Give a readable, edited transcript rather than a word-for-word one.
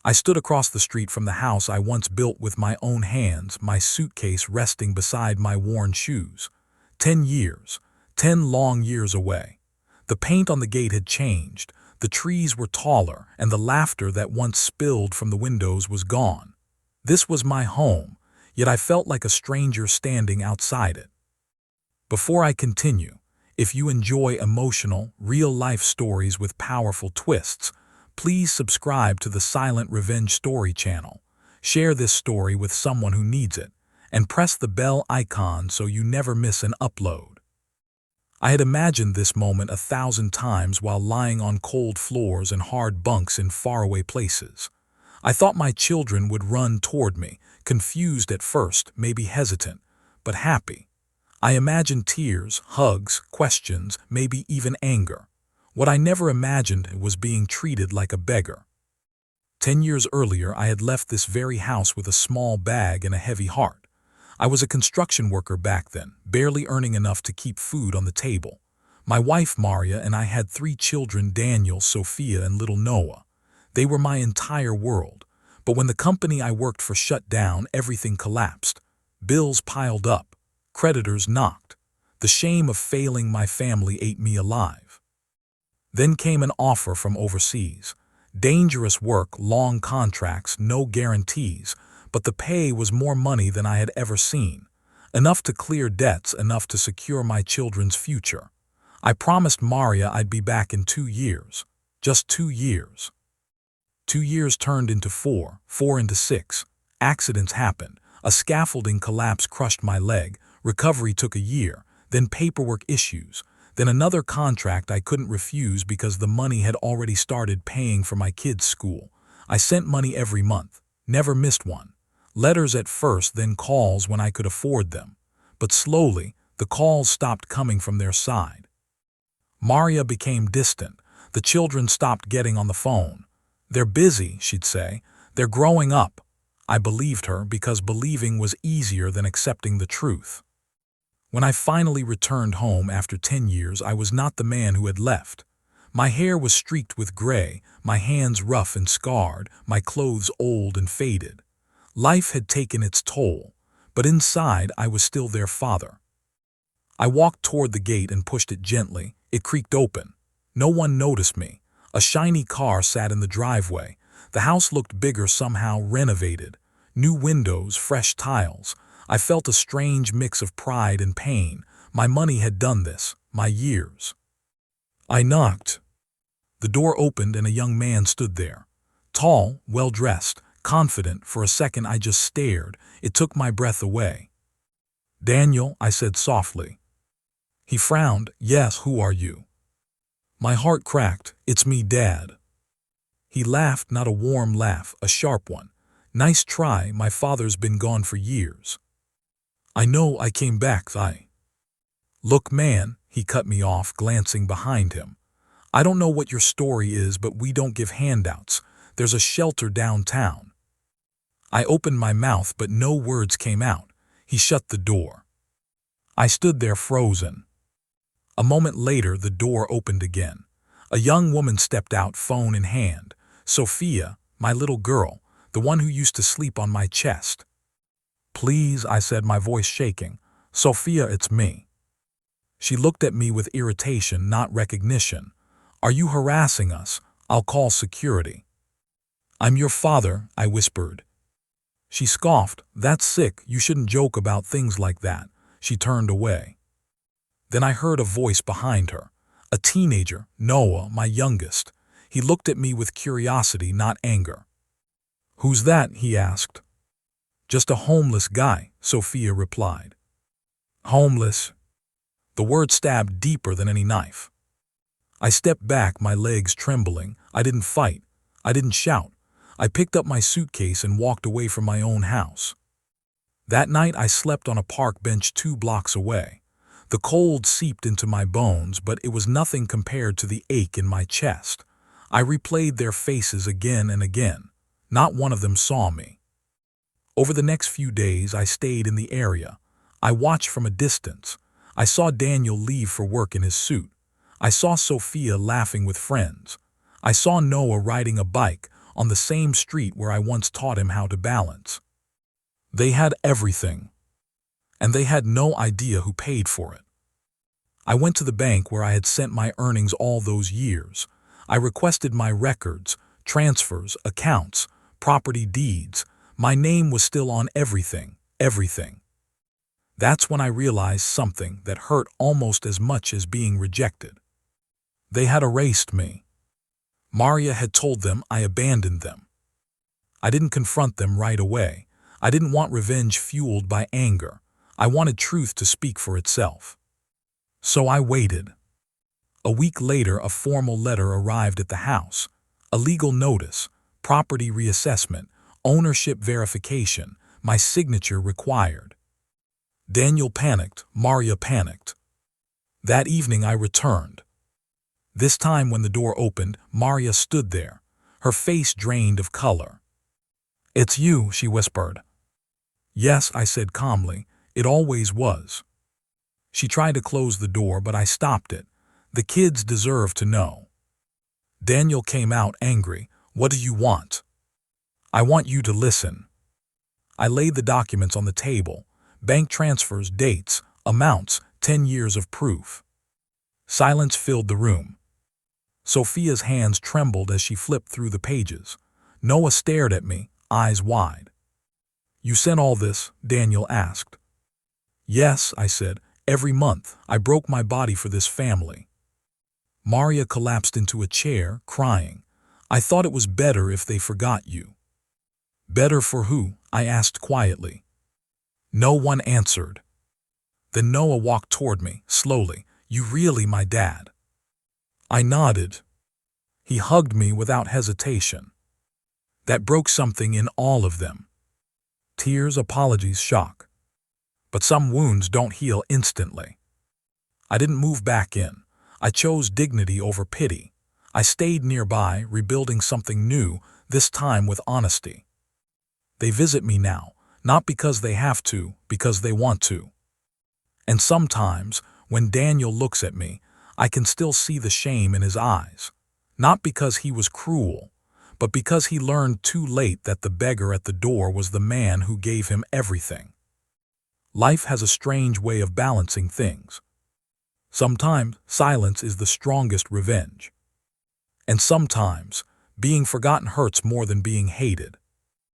I stood across the street from the house I once built with my own hands, my suitcase resting beside my worn shoes. 10 years, 10 long years away. The paint on the gate had changed, the trees were taller, and the laughter that once spilled from the windows was gone. This was my home, yet I felt like a stranger standing outside it. Before I continue, if you enjoy emotional, real-life stories with powerful twists, please subscribe to the Silent Revenge Story channel. Share this story with someone who needs it, and press the bell icon so you never miss an upload. I had imagined this moment 1,000 times while lying on cold floors and hard bunks in faraway places. I thought my children would run toward me, confused at first, maybe hesitant, but happy. I imagined tears, hugs, questions, maybe even anger. What I never imagined was being treated like a beggar. 10 years earlier, I had left this very house with a small bag and a heavy heart. I was a construction worker back then, barely earning enough to keep food on the table. My wife, Maria, and I had 3 children, Daniel, Sophia, and little Noah. They were my entire world. But when the company I worked for shut down, everything collapsed. Bills piled up. Creditors knocked. The shame of failing my family ate me alive. Then came an offer from overseas. Dangerous work, long contracts, no guarantees, but the pay was more money than I had ever seen. Enough to clear debts, enough to secure my children's future. I promised Maria I'd be back in 2 years. Just 2 years. 2 years turned into 4, 4 into 6. Accidents happened. A scaffolding collapse crushed my leg. Recovery took a year. Then paperwork issues. Then another contract I couldn't refuse because the money had already started paying for my kids' school. I sent money every month. Never missed one. Letters at first, then calls when I could afford them. But slowly, the calls stopped coming from their side. Maria became distant. The children stopped getting on the phone. "They're busy," she'd say. "They're growing up." I believed her because believing was easier than accepting the truth. When I finally returned home after 10 years, I was not the man who had left. My hair was streaked with gray, my hands rough and scarred, my clothes old and faded. Life had taken its toll, but inside I was still their father. I walked toward the gate and pushed it gently. It creaked open. No one noticed me. A shiny car sat in the driveway. The house looked bigger, somehow renovated. New windows, fresh tiles. I felt a strange mix of pride and pain. My money had done this, my years. I knocked. The door opened and a young man stood there. Tall, well-dressed, confident. For a second I just stared. It took my breath away. "Daniel," I said softly. He frowned. "Yes, who are you?" My heart cracked. "It's me, Dad." He laughed, not a warm laugh, a sharp one. "Nice try, my father's been gone for years." "I know, I came back, Look, man," he cut me off, glancing behind him. "I don't know what your story is, but we don't give handouts. There's a shelter downtown." I opened my mouth, but no words came out. He shut the door. I stood there frozen. A moment later, the door opened again. A young woman stepped out, phone in hand. Sophia, my little girl, the one who used to sleep on my chest. "Please," I said, my voice shaking. "Sophia, it's me." She looked at me with irritation, not recognition. "Are you harassing us? I'll call security." "I'm your father," I whispered. She scoffed. "That's sick. You shouldn't joke about things like that." She turned away. Then I heard a voice behind her. A teenager, Noah, my youngest. He looked at me with curiosity, not anger. "Who's that?" he asked. "Just a homeless guy," Sophia replied. "Homeless?" The word stabbed deeper than any knife. I stepped back, my legs trembling. I didn't fight. I didn't shout. I picked up my suitcase and walked away from my own house. That night I slept on a park bench 2 blocks away. The cold seeped into my bones, but it was nothing compared to the ache in my chest. I replayed their faces again and again. Not one of them saw me. Over the next few days, I stayed in the area. I watched from a distance. I saw Daniel leave for work in his suit. I saw Sophia laughing with friends. I saw Noah riding a bike. on the same street where I once taught him how to balance. They had everything, and they had no idea who paid for it. I went to the bank where I had sent my earnings all those years. I requested my records, transfers, accounts, property deeds. My name was still on everything, everything. That's when I realized something that hurt almost as much as being rejected. They had erased me. Maria had told them I abandoned them. I didn't confront them right away. I didn't want revenge fueled by anger. I wanted truth to speak for itself. So I waited. A week later, a formal letter arrived at the house. A legal notice, property reassessment, ownership verification, my signature required. Daniel panicked, Maria panicked. That evening I returned. This time when the door opened, Maria stood there, her face drained of color. "It's you," she whispered. "Yes," I said calmly, "it always was." She tried to close the door, but I stopped it. The kids deserve to know. Daniel came out angry. "What do you want?" "I want you to listen." I laid the documents on the table. Bank transfers, dates, amounts, 10 years of proof. Silence filled the room. Sophia's hands trembled as she flipped through the pages. Noah stared at me, eyes wide. "You sent all this?" Daniel asked. "Yes," I said. "Every month. I broke my body for this family." Maria collapsed into a chair, crying. "I thought it was better if they forgot you." "Better for who?" I asked quietly. No one answered. Then Noah walked toward me, slowly. "You really my dad?" I nodded. He hugged me without hesitation. That broke something in all of them. Tears, apologies, shock. But some wounds don't heal instantly. I didn't move back in. I chose dignity over pity. I stayed nearby, rebuilding something new, this time with honesty. They visit me now, not because they have to, because they want to. And sometimes, when Daniel looks at me, I can still see the shame in his eyes. Not because he was cruel, but because he learned too late that the beggar at the door was the man who gave him everything. Life has a strange way of balancing things. Sometimes silence is the strongest revenge. And sometimes being forgotten hurts more than being hated.